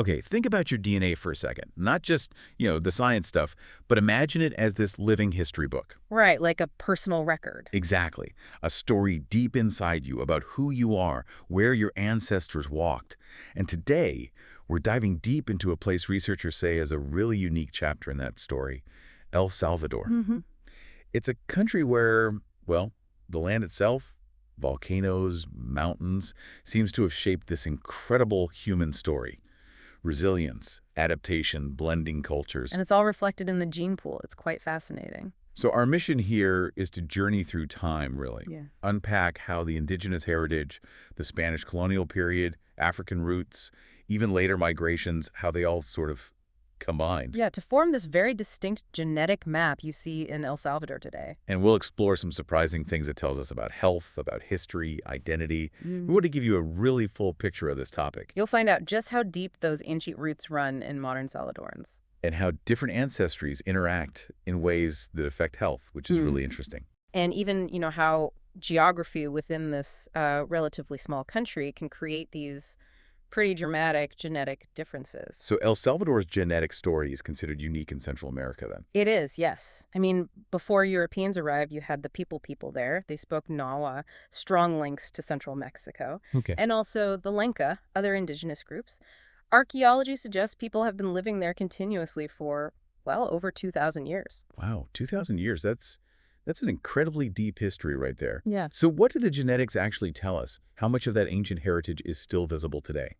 Okay, think about your DNA for a second. Not just, the science stuff, but imagine it as this living history book. Right, like a personal record. Exactly. A story deep inside you about who you are, where your ancestors walked. And today, we're diving deep into a place researchers say is a really unique chapter in that story, El Salvador. Hmm. It's a country where, well, the land itself, volcanoes, mountains, seems to have shaped this incredible human story. Resilience, adaptation, blending cultures. And it's all reflected in the gene pool. It's quite fascinating. So our mission here is to journey through time, really. Yeah. Unpack how the indigenous heritage, the Spanish colonial period, African roots, even later migrations, how they all sort of combined. Yeah, to form this very distinct genetic map you see in El Salvador today. And we'll explore some surprising things it tells us about health, about history, identity. We want to give you a really full picture of this topic You'll find out just how deep those ancient roots run in modern Salvadorans. and how different ancestries interact in ways that affect health, which is really interesting. And even, how geography within this relatively small country can create these pretty dramatic genetic differences. So El Salvador's genetic story is considered unique in Central America then? It is, yes. I mean, before Europeans arrived, you had the people there. They spoke Nahua, strong links to central Mexico, Okay. and also the Lenca, other indigenous groups. Archaeology suggests people have been living there continuously for, well, over 2,000 years. Wow, 2,000 years. That's an incredibly deep history right there. Yeah. So what do the genetics actually tell us? How much of that ancient heritage is still visible today?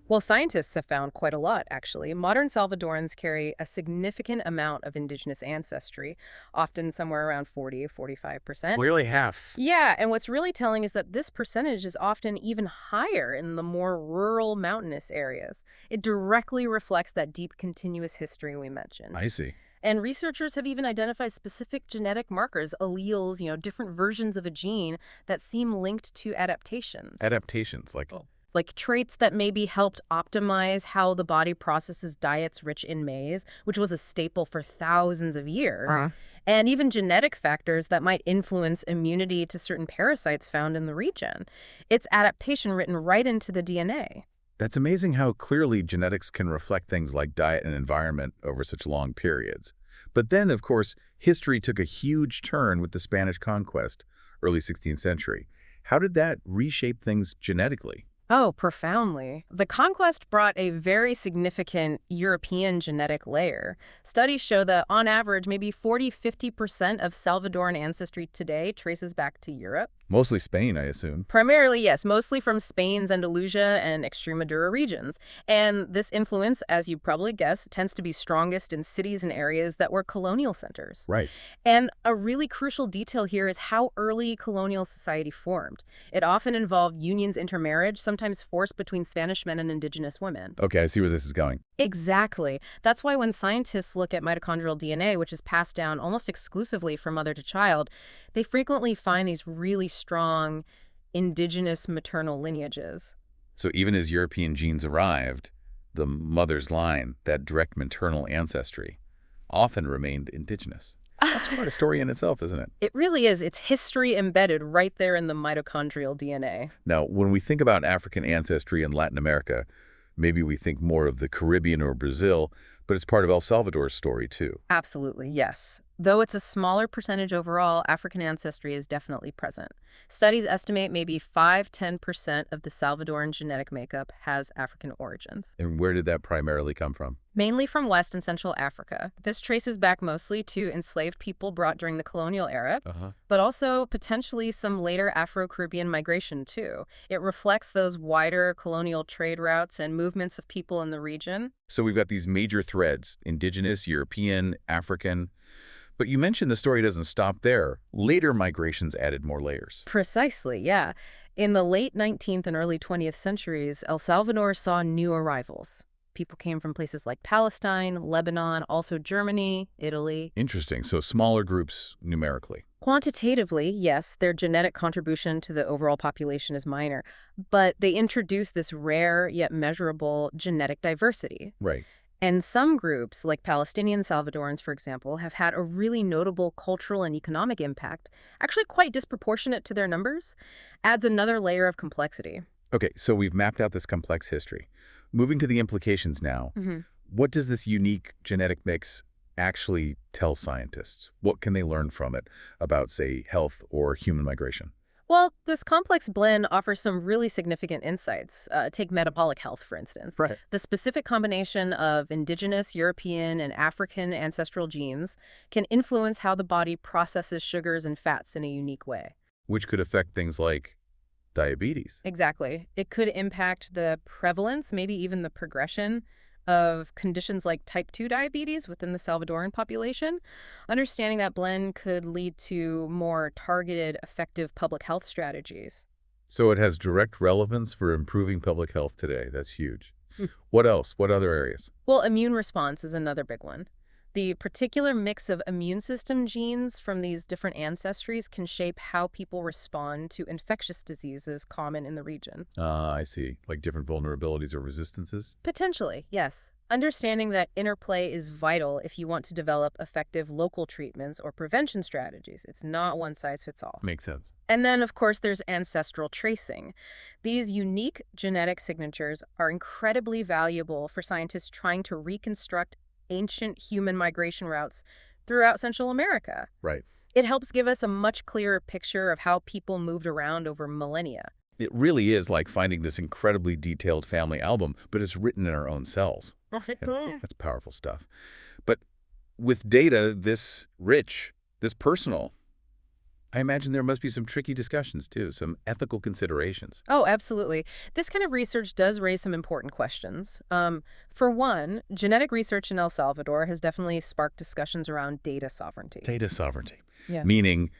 Well, scientists have found quite a lot, actually. Modern Salvadorans carry a significant amount of indigenous ancestry, often somewhere around 40–45%. Clearly half. Yeah, and what's really telling is that this percentage is often even higher in the more rural, mountainous areas. It directly reflects that deep, continuous history we mentioned. I see. And researchers have even identified specific genetic markers, alleles, different versions of a gene that seem linked to adaptations. Adaptations, Like traits that maybe helped optimize how the body processes diets rich in maize, which was a staple for thousands of years. And even genetic factors that might influence immunity to certain parasites found in the region. It's adaptation written right into the DNA. That's amazing how clearly genetics can reflect things like diet and environment over such long periods. But then, of course, history took a huge turn with the Spanish conquest, early 16th century. How did that reshape things genetically? Oh, profoundly. The conquest brought a very significant European genetic layer. Studies show that, on average, maybe 40–50% of Salvadoran ancestry today traces back to Europe. Mostly Spain, I assume. Primarily, yes, mostly from Spain's Andalusia and Extremadura regions. And this influence, as you probably guess, tends to be strongest in cities and areas that were colonial centers. Right. And a really crucial detail here is how early colonial society formed. It often involved unions intermarriage, sometimes forced between Spanish men and indigenous women. Okay, I see where this is going. Exactly. That's why when scientists look at mitochondrial DNA, which is passed down almost exclusively from mother to child, they frequently find these really strong indigenous maternal lineages. So even as European genes arrived, the mother's line, that direct maternal ancestry, often remained indigenous. That's quite a story in itself, isn't it? It really is. It's history embedded right there in the mitochondrial DNA. Now, when we think about African ancestry in Latin America, maybe we think more of the Caribbean or Brazil, but it's part of El Salvador's story too. Absolutely, yes. Though it's a smaller percentage overall, African ancestry is definitely present. Studies estimate maybe 5–10% of the Salvadoran genetic makeup has African origins. And where did that primarily come from? Mainly from West and Central Africa. This traces back mostly to enslaved people brought during the colonial era, but also potentially some later Afro-Caribbean migration too. It reflects those wider colonial trade routes and movements of people in the region. So we've got these major threads, indigenous, European, African. But you mentioned the story doesn't stop there. Later migrations added more layers. Precisely, yeah. In the late 19th and early 20th centuries, El Salvador saw new arrivals. People came from places like Palestine, Lebanon, also Germany, Italy. Interesting. So smaller groups numerically. Quantitatively, yes, their genetic contribution to the overall population is minor, but they introduced this rare yet measurable genetic diversity. Right. And some groups, like Palestinian Salvadorans, for example, have had a really notable cultural and economic impact, actually quite disproportionate to their numbers, adds another layer of complexity. Okay, so we've mapped out this complex history. Moving to the implications now, what does this unique genetic mix actually tell scientists? What can they learn from it about, say, health or human migration? Well, this complex blend offers some really significant insights. Take metabolic health, for instance. Right. The specific combination of indigenous, European, and African ancestral genes can influence how the body processes sugars and fats in a unique way. Which could affect things like diabetes. Exactly. It could impact the prevalence, maybe even the progression of conditions like type 2 diabetes within the Salvadoran population. Understanding that blend could lead to more targeted, effective public health strategies. So it has direct relevance for improving public health today. That's huge. What else? What other areas? Well, immune response is another big one. The particular mix of immune system genes from these different ancestries can shape how people respond to infectious diseases common in the region. I see. Like different vulnerabilities or resistances? Potentially, yes. Understanding that interplay is vital if you want to develop effective local treatments or prevention strategies. It's not one size fits all. Makes sense. And then, of course, there's ancestral tracing. These unique genetic signatures are incredibly valuable for scientists trying to reconstruct ancient human migration routes throughout Central America. Right. It helps give us a much clearer picture of how people moved around over millennia. It really is like finding this incredibly detailed family album, but it's written in our own cells. Yeah, that's powerful stuff. But with data this rich, this personal, I imagine there must be some tricky discussions, too, some ethical considerations. Oh, absolutely. This kind of research does raise some important questions. For one, genetic research in El Salvador has definitely sparked discussions around data sovereignty. Data sovereignty, Yeah. meaning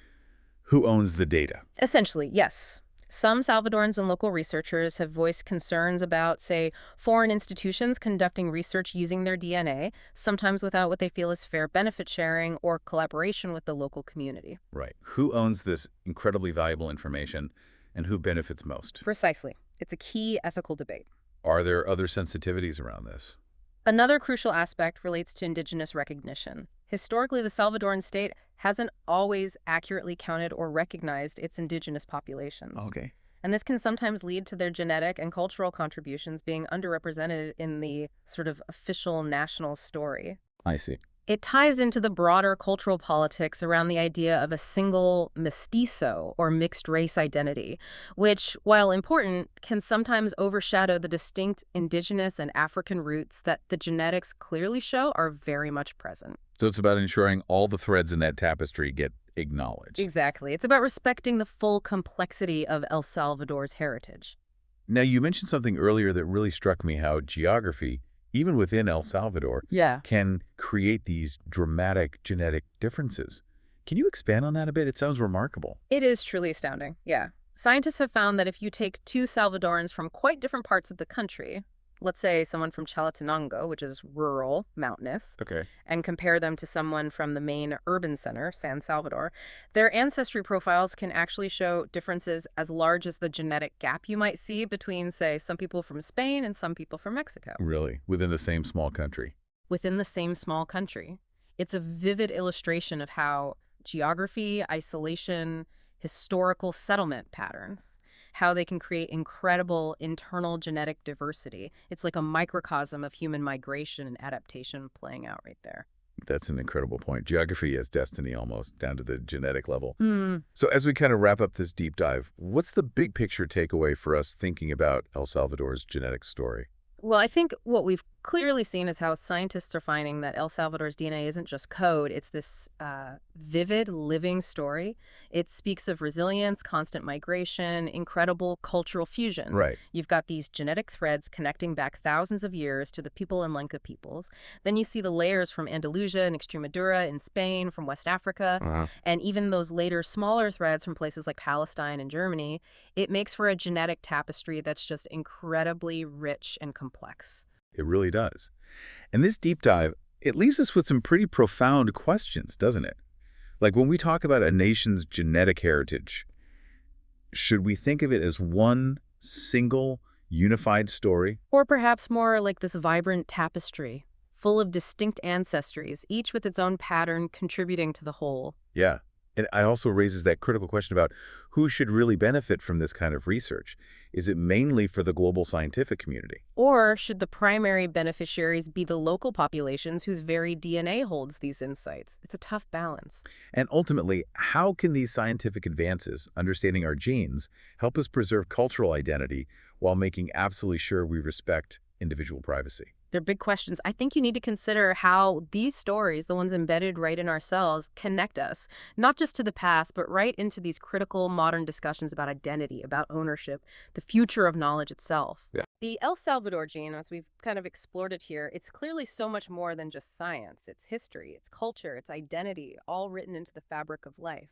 who owns the data? Essentially, yes. Some Salvadorans and local researchers have voiced concerns about, say, foreign institutions conducting research using their DNA, sometimes without what they feel is fair benefit sharing or collaboration with the local community. Right. Who owns this incredibly valuable information and who benefits most? Precisely. It's a key ethical debate. Are there other sensitivities around this? Another crucial aspect relates to indigenous recognition. Historically, the Salvadoran state hasn't always accurately counted or recognized its indigenous populations. Okay. And this can sometimes lead to their genetic and cultural contributions being underrepresented in the sort of official national story. I see. It ties into the broader cultural politics around the idea of a single mestizo or mixed race identity, which, while important, can sometimes overshadow the distinct indigenous and African roots that the genetics clearly show are very much present. So it's about ensuring all the threads in that tapestry get acknowledged. Exactly. It's about respecting the full complexity of El Salvador's heritage. Now, you mentioned something earlier that really struck me, how geography, even within El Salvador, can create these dramatic genetic differences. Can you expand on that a bit? It sounds remarkable. It is truly astounding, yeah. Scientists have found that if you take two Salvadorans from quite different parts of the country, let's say someone from Chalatenango, which is rural, mountainous, Okay. and compare them to someone from the main urban center, San Salvador, their ancestry profiles can actually show differences as large as the genetic gap you might see between, say, some people from Spain and some people from Mexico. Really? Within the same small country? Within the same small country. It's a vivid illustration of how geography, isolation, historical settlement patterns, how they can create incredible internal genetic diversity. It's like a microcosm of human migration and adaptation playing out right there. That's an incredible point. Geography as destiny almost, down to the genetic level. Mm. So as we kind of wrap up this deep dive, what's the big picture takeaway for us thinking about El Salvador's genetic story? Well, I think what we've clearly seen is how scientists are finding that El Salvador's DNA isn't just code. It's this vivid, living story. It speaks of resilience, constant migration, incredible cultural fusion. Right. You've got these genetic threads connecting back thousands of years to the people and Lenca peoples. Then you see the layers from Andalusia and Extremadura in Spain, from West Africa, and even those later smaller threads from places like Palestine and Germany. It makes for a genetic tapestry that's just incredibly rich and complex. It really does. And this deep dive, it leaves us with some pretty profound questions, doesn't it? Like when we talk about a nation's genetic heritage, should we think of it as one single unified story? Or perhaps more like this vibrant tapestry, full of distinct ancestries, each with its own pattern contributing to the whole. Yeah. And it also raises that critical question about who should really benefit from this kind of research. Is it mainly for the global scientific community? Or should the primary beneficiaries be the local populations whose very DNA holds these insights? It's a tough balance. And ultimately, how can these scientific advances, understanding our genes, help us preserve cultural identity while making absolutely sure we respect individual privacy? They're big questions. I think you need to consider how these stories, the ones embedded right in our cells, connect us, not just to the past, but right into these critical modern discussions about identity, about ownership, the future of knowledge itself. Yeah. The El Salvador gene, as we've kind of explored it here, it's clearly so much more than just science. It's history, it's culture, it's identity, all written into the fabric of life.